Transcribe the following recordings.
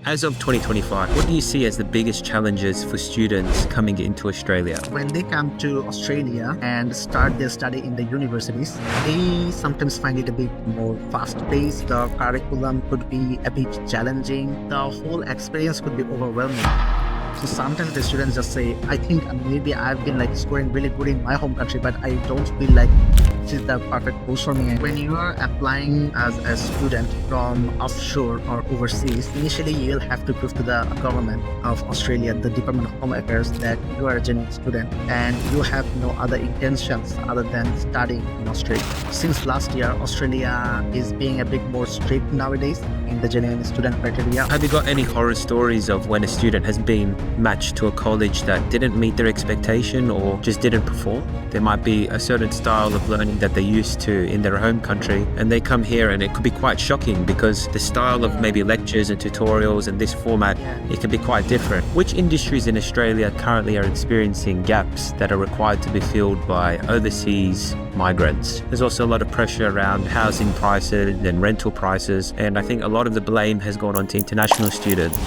As of 2025, what do you see as the biggest challenges for students coming into Australia? When they come to Australia and start their study in the universities, they sometimes find it a bit more fast-paced. The curriculum could be a bit challenging. The whole experience could be overwhelming. So sometimes the students just say, I think maybe I've been scoring really good in my home country, but I don't feel like this is the perfect course for me. And when you are applying as a student from offshore or overseas, initially you'll have to prove to the government of Australia, the Department of Home Affairs, that you are a genuine student and you have no other intentions other than studying in Australia. Since last year, Australia is being a bit more strict nowadays in the genuine student criteria. Have you got any horror stories of when a student has been matched to a college that didn't meet their expectation or just didn't perform? There might be a certain style of learning that they're used to in their home country, and they come here and it could be quite shocking because the style of maybe lectures and tutorials and this format, it can be quite different. Which industries in Australia currently are experiencing gaps that are required to be filled by overseas migrants? There's also a lot of pressure around housing prices and rental prices, and I think a lot of the blame has gone on to international students.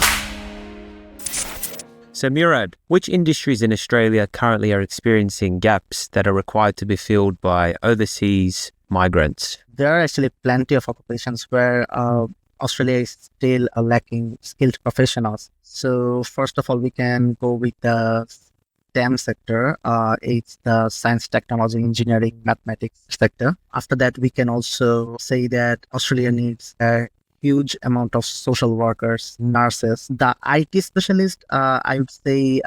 So Murad, which industries in Australia currently are experiencing gaps that are required to be filled by overseas migrants? There are actually plenty of occupations where Australia is still lacking skilled professionals. So first of all, we can go with the STEM sector. It's the science, technology, engineering, mathematics sector. After that, we can also say that Australia needs a huge amount of social workers, nurses, the IT specialist. I would say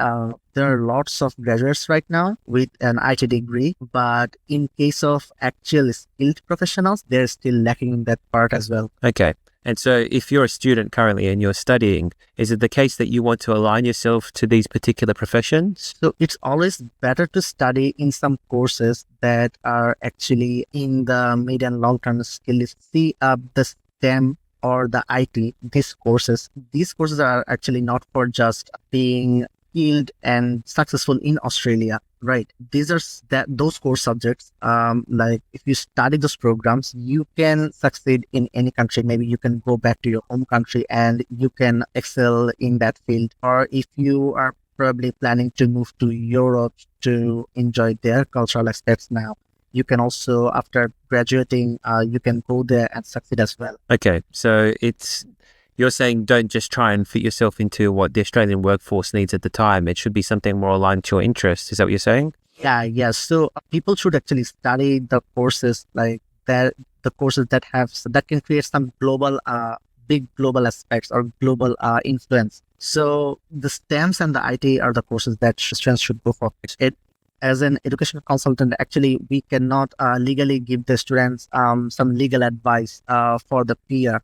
there are lots of graduates right now with an IT degree, but in case of actual skilled professionals, they're still lacking in that part as well. Okay. And so if you're a student currently and you're studying, is it the case that you want to align yourself to these particular professions? So it's always better to study in some courses that are actually in the mid and long-term skills. See, the STEM or the IT, these courses are actually not for just being skilled and successful in Australia, right? These are those core subjects. Like if you study those programs, you can succeed in any country. Maybe you can go back to your home country and you can excel in that field. Or if you are probably planning to move to Europe to enjoy their cultural aspects now, you can also, after graduating, you can go there and succeed as well. Okay, so you're saying don't just try and fit yourself into what the Australian workforce needs at the time. It should be something more aligned to your interests. Is that what you're saying? Yeah. So people should actually study the courses like that, the courses that can create some global, big global aspects or global influence. So the STEMs and the IT are the courses that students should go for. As an educational consultant, actually, we cannot legally give the students some legal advice for the peer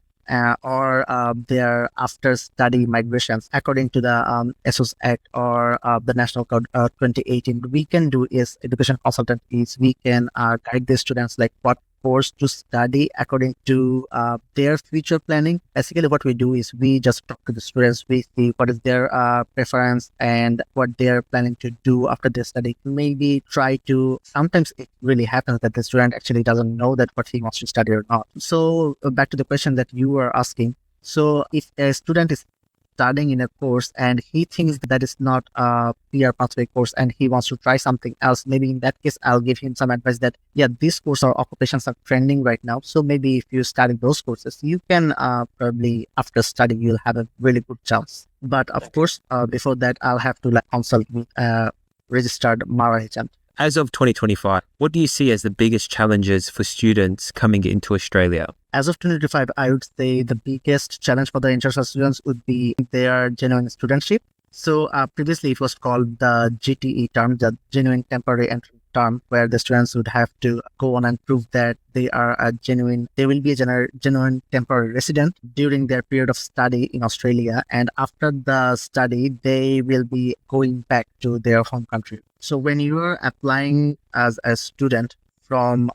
or their after-study migrations. According to the ESOS Act or the National Code 2018, we can do is education consultant is we can guide the students like what course to study according to their future planning. Basically, what we do is we just talk to the students. We see what is their preference and what they're planning to do after their study. Maybe try to, sometimes it really happens that the student actually doesn't know that what he wants to study or not. So back to the question that you were asking. So if a student is studying in a course and he thinks that is not a PR pathway course and he wants to try something else, maybe in that case, I'll give him some advice that, this course or occupations are trending right now. So maybe if you study those courses, you can probably after studying, you'll have a really good chance. But of course, before that, I'll have to consult with a registered Mara agent. As of 2025, what do you see as the biggest challenges for students coming into Australia? As of 2025, I would say the biggest challenge for the international students would be their genuine studentship. So previously it was called the GTE term, the genuine temporary entry term, where the students would have to go on and prove that they will be a genuine temporary resident during their period of study in Australia. And after the study, they will be going back to their home country. So when you are applying as a student from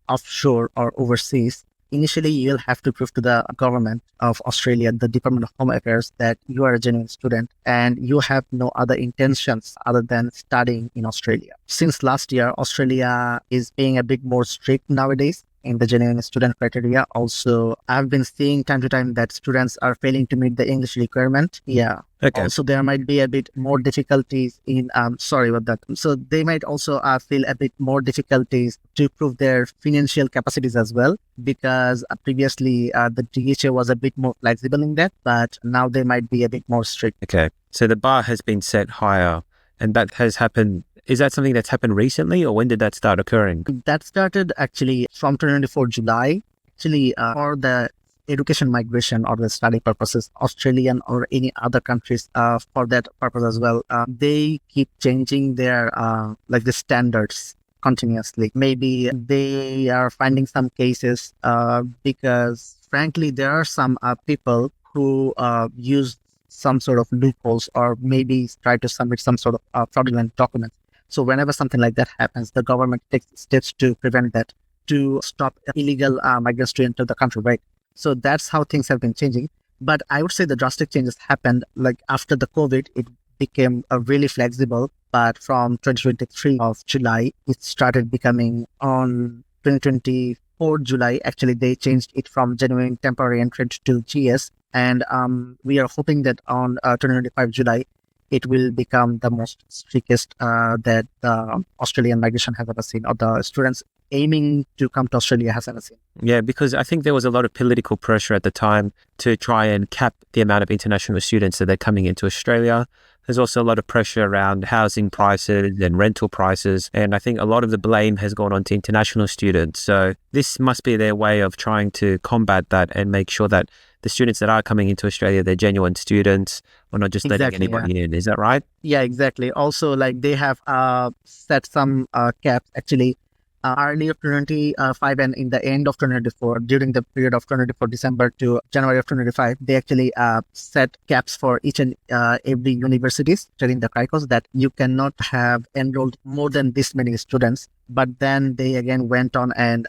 offshore or overseas, initially you'll have to prove to the government of Australia, the Department of Home Affairs, that you are a genuine student and you have no other intentions other than studying in Australia. Since last year, Australia is being a bit more strict nowadays in the genuine student criteria. Also, I've been seeing time to time that students are failing to meet the English requirement. Yeah. Okay. Also, there might be a bit more difficulties in, sorry about that. So they might also feel a bit more difficulties to prove their financial capacities as well, because previously the DHA was a bit more flexible in that, but now they might be a bit more strict. Okay. So the bar has been set higher, and that has happened. Is that something that's happened recently, or when did that start occurring? That started actually from 2024 July. Actually, for the education migration or the study purposes, Australian or any other countries for that purpose as well, they keep changing their like the standards continuously. Maybe they are finding some cases because frankly there are some people who use some sort of loopholes or maybe try to submit some sort of fraudulent documents. So whenever something like that happens, the government takes steps to prevent that, to stop illegal migrants to enter the country, right? So that's how things have been changing. But I would say the drastic changes happened like after the COVID, it became really flexible. But from 2023 of July, it started becoming on 2024 July. Actually, they changed it from genuine temporary entrant to GS. And we are hoping that on 2025 July, it will become the most strictest that the Australian migration has ever seen, or the students aiming to come to Australia has ever seen. Yeah, because I think there was a lot of political pressure at the time to try and cap the amount of international students that are coming into Australia. There's also a lot of pressure around housing prices and rental prices. And I think a lot of the blame has gone on to international students. So this must be their way of trying to combat that and make sure that the students that are coming into Australia, they're genuine students. We're not just letting anybody in. Is that right? Yeah, exactly. Also, like they have set some caps actually early of 2025 and in the end of 2024, during the period of 2024 December to January of 2025, they actually set caps for each and every universities, telling the CRICOs that you cannot have enrolled more than this many students. But then they again went on and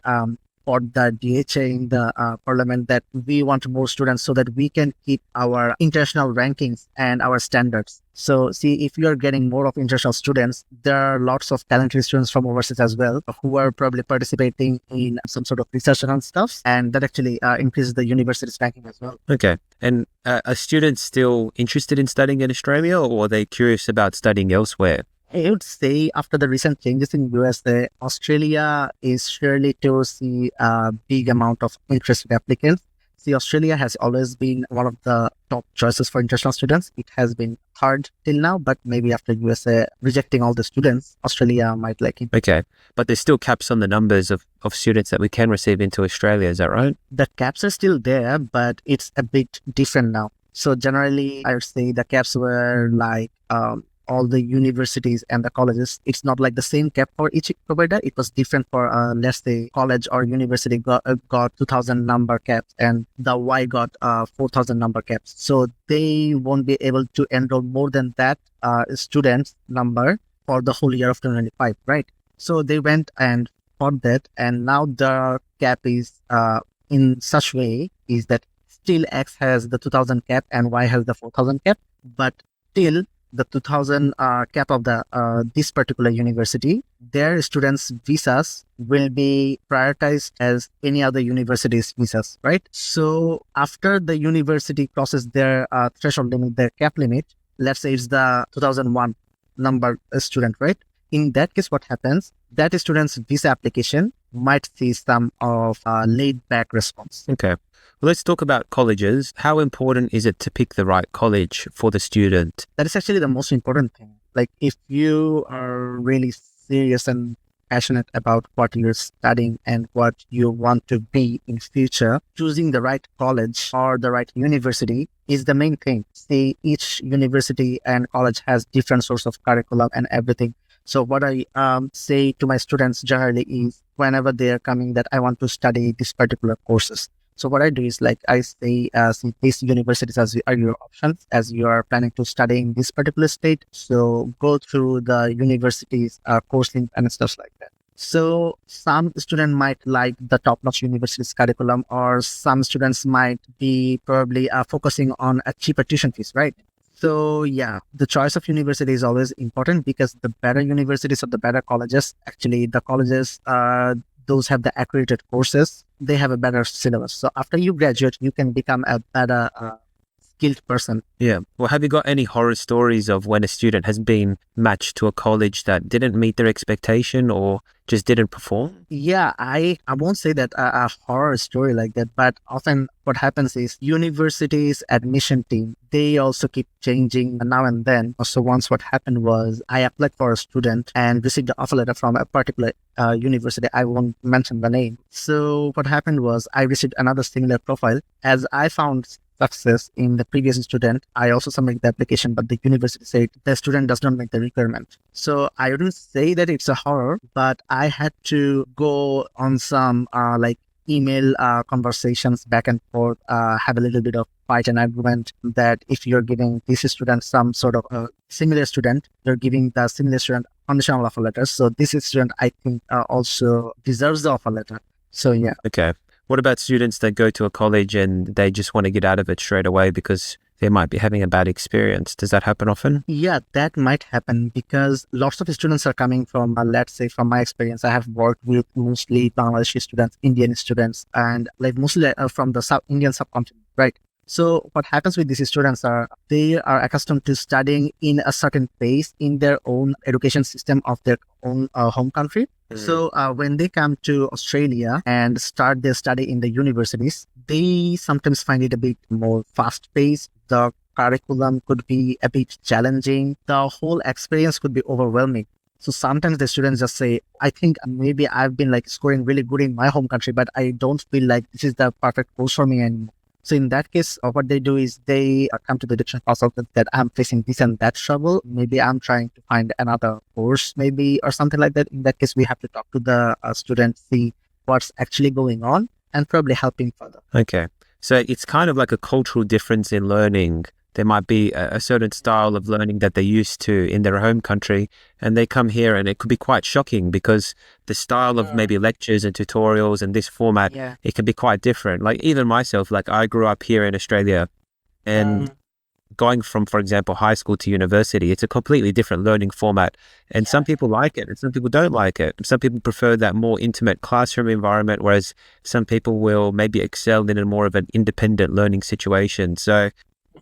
fought the DHA in the parliament that we want more students so that we can keep our international rankings and our standards. So see, if you are getting more of international students, there are lots of talented students from overseas as well who are probably participating in some sort of research and stuff, and that actually increases the university's ranking as well. Okay. And are students still interested in studying in Australia, or are they curious about studying elsewhere? I would say after the recent changes in USA, Australia is surely to see a big amount of interested applicants. See, Australia has always been one of the top choices for international students. It has been hard till now, but maybe after USA rejecting all the students, Australia might like it. Okay. But there's still caps on the numbers of students that we can receive into Australia. Is that right? The caps are still there, but it's a bit different now. So generally, I would say the caps were like all the universities and the colleges. It's not like the same cap for each provider. It was different for, let's say, college or university got 2,000 number caps and the Y got 4,000 number caps. So they won't be able to enroll more than that students number for the whole year of 2025, right? So they went and fought that, and now the cap is in such way is that still X has the 2,000 cap and Y has the 4,000 cap, but still the 2000 cap of the this particular university, their students' visas will be prioritized as any other university's visas, right? So after the university crosses their threshold limit, their cap limit, let's say it's the 2001 number student, right? In that case, what happens? That student's visa application might see some of laid back response. Okay. Well, let's talk about colleges. How important is it to pick the right college for the student? That is actually the most important thing. Like if you are really serious and passionate about what you're studying and what you want to be in future, choosing the right college or the right university is the main thing. See, each university and college has different sorts of curriculum and everything. So what I say to my students generally is whenever they are coming that I want to study this particular courses. So what I do is like I say, see, these universities are your options as you are planning to study in this particular state. So go through the university's course link and stuff like that. So some student might like the top-notch university's curriculum, or some students might be probably focusing on a cheaper tuition fees, right? So yeah, the choice of university is always important because the better universities or the better colleges, actually the colleges, those have the accredited courses, they have a better syllabus. So after you graduate, you can become a better skilled person. Yeah. Well, have you got any horror stories of when a student has been matched to a college that didn't meet their expectation or just didn't perform? Yeah, I won't say that a horror story like that, but often what happens is universities admission team, they also keep changing now and then. So once what happened was I applied for a student and received the offer letter from a particular university. I won't mention the name. So what happened was I received another similar profile. As I found success in the previous student, I also submitted the application, but the university said the student does not meet the requirement. So I wouldn't say that it's a horror, but I had to go on some email conversations back and forth, have a little bit of fight and argument that if you're giving this student some sort of similar student, you're giving the similar student conditional offer letter. So this student, I think, also deserves the offer letter. So yeah. Okay. What about students that go to a college and they just want to get out of it straight away because they might be having a bad experience? Does that happen often? Yeah, that might happen because lots of students are coming from, let's say, from my experience, I have worked with mostly Bangladeshi students, Indian students, and like mostly from the Indian subcontinent, right? So what happens with these students are they are accustomed to studying in a certain pace in their own education system of their own home country. So when they come to Australia and start their study in the universities, they sometimes find it a bit more fast-paced. The curriculum could be a bit challenging. The whole experience could be overwhelming. So sometimes the students just say, I think maybe I've been like scoring really good in my home country, but I don't feel like this is the perfect course for me anymore. So in that case, what they do is they come to the education consultant that I'm facing this and that trouble. Maybe I'm trying to find another course, maybe, or something like that. In that case, we have to talk to the student, see what's actually going on, and probably help him further. Okay. So it's kind of like a cultural difference in learning. There might be a certain style of learning that they're used to in their home country, and they come here and it could be quite shocking because the style of maybe lectures and tutorials and this format, it can be quite different. Like even myself, like I grew up here in Australia and going from, for example, high school to university, it's a completely different learning format. And some people like it and some people don't like it. Some people prefer that more intimate classroom environment, whereas some people will maybe excel in a more of an independent learning situation. So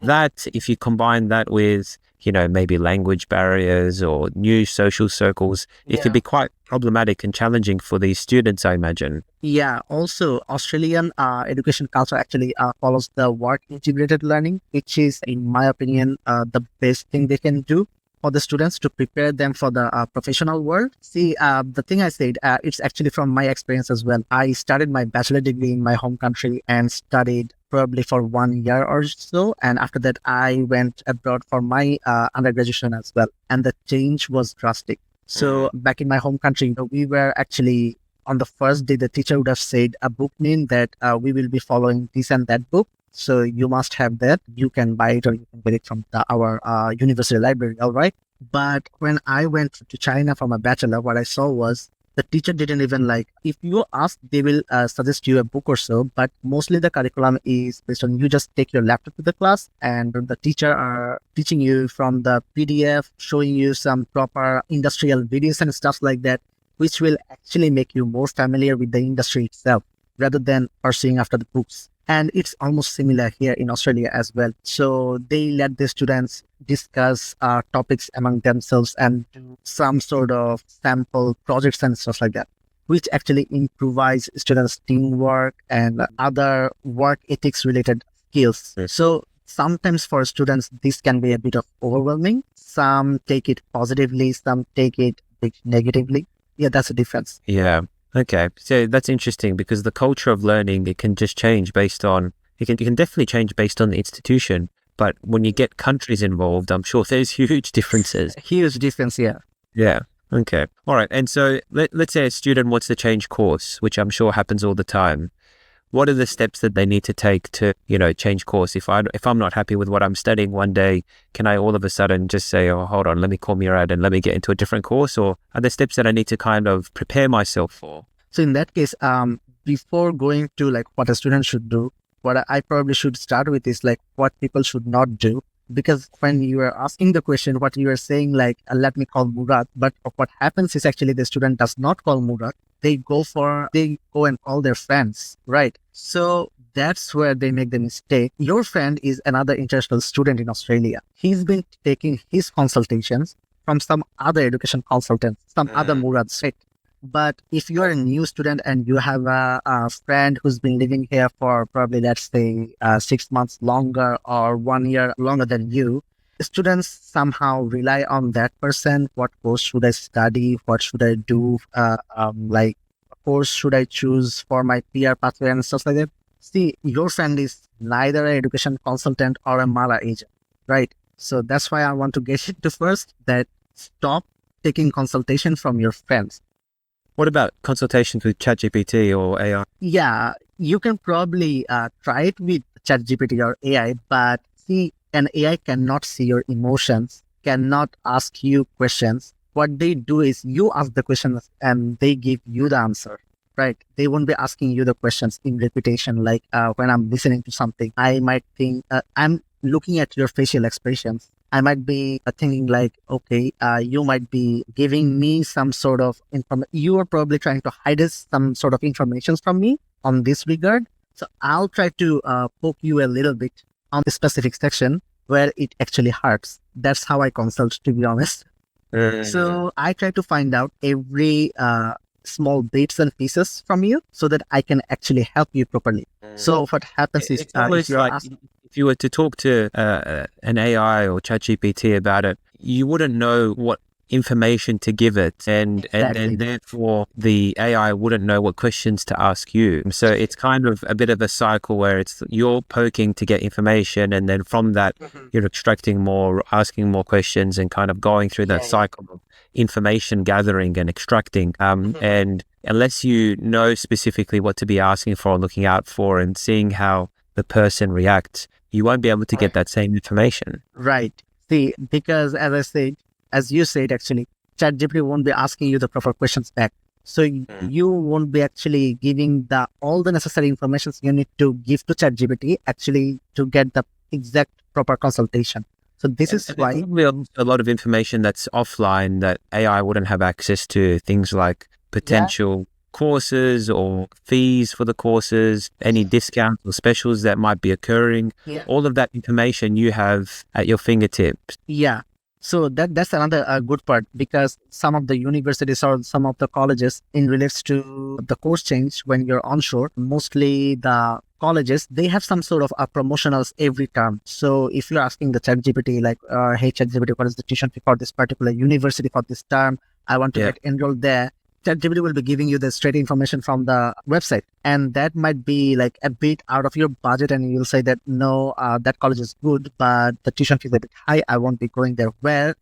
that, if you combine that with, you know, maybe language barriers or new social circles, it could be quite problematic and challenging for these students, I imagine. Yeah, also Australian education culture actually follows the work integrated learning, which is, in my opinion, the best thing they can do for the students to prepare them for the professional world. See, the thing I said, it's actually from my experience as well. I started my bachelor degree in my home country and studied probably for 1 year or so. And after that, I went abroad for my undergraduation as well. And the change was drastic. So back in my home country, you know, we were actually, on the first day, the teacher would have said a book name that we will be following this and that book. So you must have that. You can buy it or you can get it from our university library, all right? But when I went to China for my bachelor, what I saw was the teacher didn't even if you ask, they will suggest you a book or so, but mostly the curriculum is based on you just take your laptop to the class and the teacher are teaching you from the PDF, showing you some proper industrial videos and stuff like that, which will actually make you more familiar with the industry itself rather than pursuing after the books. And it's almost similar here in Australia as well. So they let the students discuss topics among themselves and do some sort of sample projects and stuff like that, which actually improves students' teamwork and other work ethics related skills. Yes. So sometimes for students, this can be a bit of overwhelming. Some take it positively, some take it a bit negatively. Yeah, that's a difference. Yeah. Okay. So that's interesting because the culture of learning, it can just change based on, it can definitely change based on the institution. But when you get countries involved, I'm sure there's huge differences. Huge difference, yeah. Yeah. Okay. All right. And so let's say a student wants to change course, which I'm sure happens all the time. What are the steps that they need to take to, you know, change course? If I'm not happy with what I'm studying one day, can I all of a sudden just say, oh, hold on, let me call Murad and let me get into a different course? Or are there steps that I need to kind of prepare myself for? So in that case, before going to what a student should do, what I probably should start with is what people should not do. Because when you are asking the question, what you are saying let me call Murad, but what happens is actually the student does not call Murad. they go and call their friends, right? So that's where they make the mistake. Your friend is another international student in Australia. He's been taking his consultations from some other education consultant, some other Murads, right? But if you're a new student and you have a friend who's been living here for probably, let's say, 6 months longer or 1 year longer than you, students somehow rely on that person. What course should I study? What should I do? Like, course should I choose for my PR pathway and stuff like that? See, your friend is neither an education consultant or a Mala agent, right? So that's why I want to get it to first that stop taking consultation from your friends. What about consultations with ChatGPT or AI? Yeah, you can probably try it with ChatGPT or AI, but see, an AI cannot see your emotions, cannot ask you questions. What they do is you ask the questions and they give you the answer, right? They won't be asking you the questions in repetition. Like when I'm listening to something, I might think, I'm looking at your facial expressions. I might be thinking like, okay, you might be giving me some sort of information. You are probably trying to hide some sort of information from me on this regard. So I'll try to poke you a little bit on the specific section where it actually hurts. That's how I consult, to be honest. So I try to find out every small bits and pieces from you so that I can actually help you properly. So what happens is It's always if you're like if you were to talk to an AI or ChatGPT about it, you wouldn't know what information to give it, and Exactly. therefore the AI wouldn't know what questions to ask you. So it's kind of a bit of a cycle where it's you're poking to get information, and then from that you're extracting more, asking more questions, and kind of going through that cycle of information gathering and extracting. And unless you know specifically what to be asking for, looking out for, and seeing how the person reacts, you won't be able to get that same information. Right. See, because as you said, actually, ChatGPT won't be asking you the proper questions back. So you won't be actually giving all the necessary information you need to give to ChatGPT actually to get the exact proper consultation. So this is And why. there's probably a lot of information that's offline that AI wouldn't have access to, things like potential courses or fees for the courses, any discounts or specials that might be occurring. Yeah. All of that information you have at your fingertips. Yeah. So that's another good part, because some of the universities or some of the colleges in relates to the course change when you're onshore, mostly the colleges, they have some sort of promotionals every term. So if you're asking the ChatGPT like, hey ChatGPT, what is the tuition fee for this particular university for this term? I want to get enrolled there. ChatGPT will be giving you the straight information from the website, and that might be like a bit out of your budget, and you'll say that no, that college is good, but the tuition fee is a bit high. I won't be going there. Where,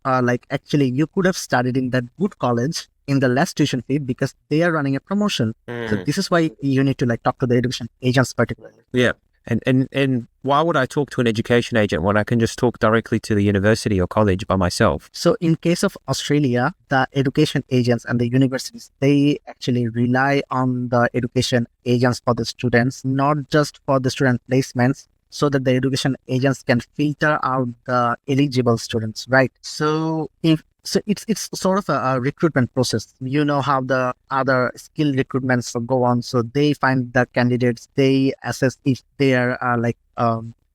like, actually, you could have studied in that good college in the less tuition fee because they are running a promotion. So this is why you need to like talk to the education agents particularly. Yeah. And why would I talk to an education agent when I can just talk directly to the university or college by myself? So in case of Australia, the education agents and the universities, they actually rely on the education agents for the students, not just for the student placements, so that the education agents can filter out the eligible students, right? So it's sort of a recruitment process. You know how the other skill recruitments go on. So they find the candidates, they assess if they are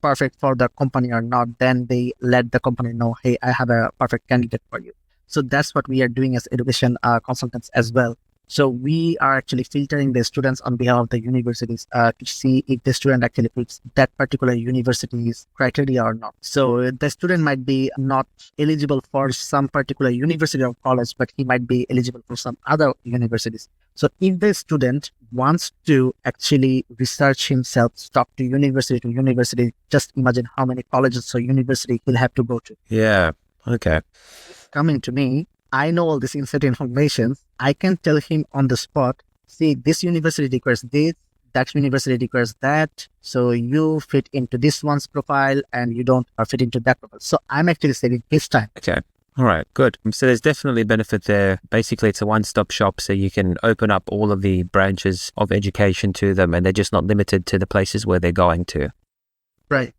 perfect for the company or not. Then they let the company know, hey, I have a perfect candidate for you. So that's what we are doing as education consultants as well. So we are actually filtering the students on behalf of the universities to see if the student actually fits that particular university's criteria or not. So the student might be not eligible for some particular university or college, but he might be eligible for some other universities. So if the student wants to actually research himself, talk to university, just imagine how many colleges or university he'll have to go to. Yeah. Okay. Coming to me, I know all this inside information. I can tell him on the spot, see, this university requires this, that university requires that. So you fit into this one's profile and you don't fit into that profile. So I'm actually saving his time. Okay. All right, good. So there's definitely benefit there. Basically, it's a one-stop shop, so you can open up all of the branches of education to them, and they're just not limited to the places where they're going to. Right.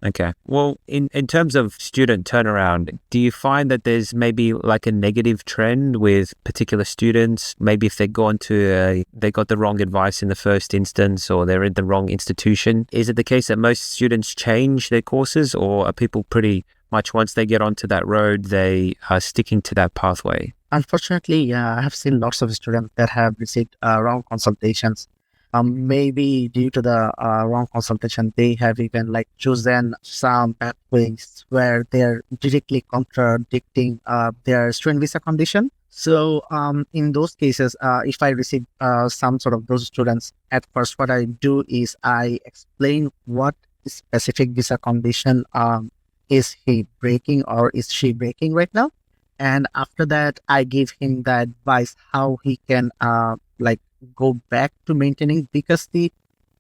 Okay. Well, in terms of student turnaround, do you find that there's maybe like a negative trend with particular students? Maybe if they they got the wrong advice in the first instance, or they're in the wrong institution. Is it the case that most students change their courses, or are people pretty much, once they get onto that road, they are sticking to that pathway? Unfortunately, yeah, I have seen lots of students that have received wrong consultations. Maybe due to the wrong consultation, they have even like chosen some pathways where they're directly contradicting their student visa condition. So in those cases, if I receive some sort of those students, at first what I do is I explain what specific visa condition is he breaking or is she breaking right now. And after that, I give him the advice how he can like go back to maintaining, because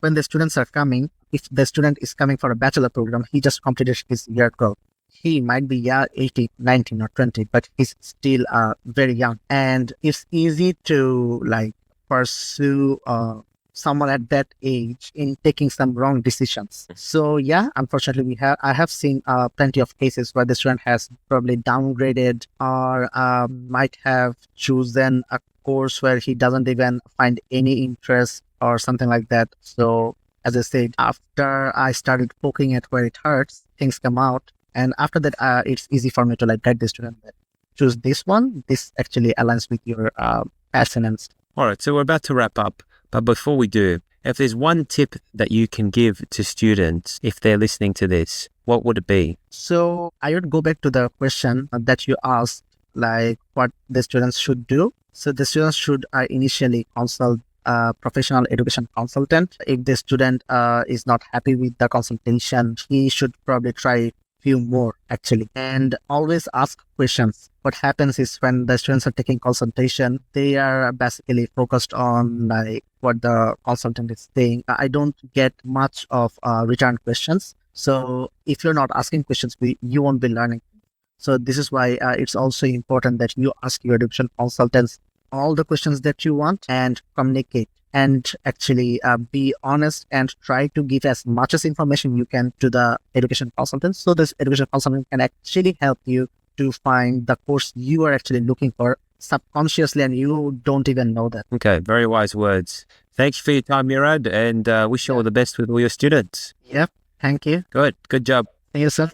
when the students are coming, if the student is coming for a bachelor program, he just completed his year 12. He might be 18, 19 or 20, but he's still very young. And it's easy to like pursue someone at that age in taking some wrong decisions. So yeah, unfortunately, I have seen plenty of cases where the student has probably downgraded or might have chosen a course where he doesn't even find any interest or something like that. So as I said, after I started poking at where it hurts, things come out, and after that, it's easy for me to like guide the student that choose this one. This actually aligns with your passion and stuff. All right, so we're about to wrap up. But before we do, if there's one tip that you can give to students if they're listening to this, what would it be? So I would go back to the question that you asked, like what the students should do. So the students should initially consult a professional education consultant. If the student is not happy with the consultation, he should probably try few more actually, and always ask questions. What happens is when the students are taking consultation, they are basically focused on like what the consultant is saying. I don't get much of return questions. So if you're not asking questions, you won't be learning. So this is why it's also important that you ask your education consultants all the questions that you want and communicate, and actually be honest and try to give as much as information you can to the education consultant, so this education consultant can actually help you to find the course you are actually looking for subconsciously, and you don't even know that. Okay, very wise words. Thank you for your time, Murad, and wish you all the best with all your students. Yep. Thank you. Good job. Thank you, sir.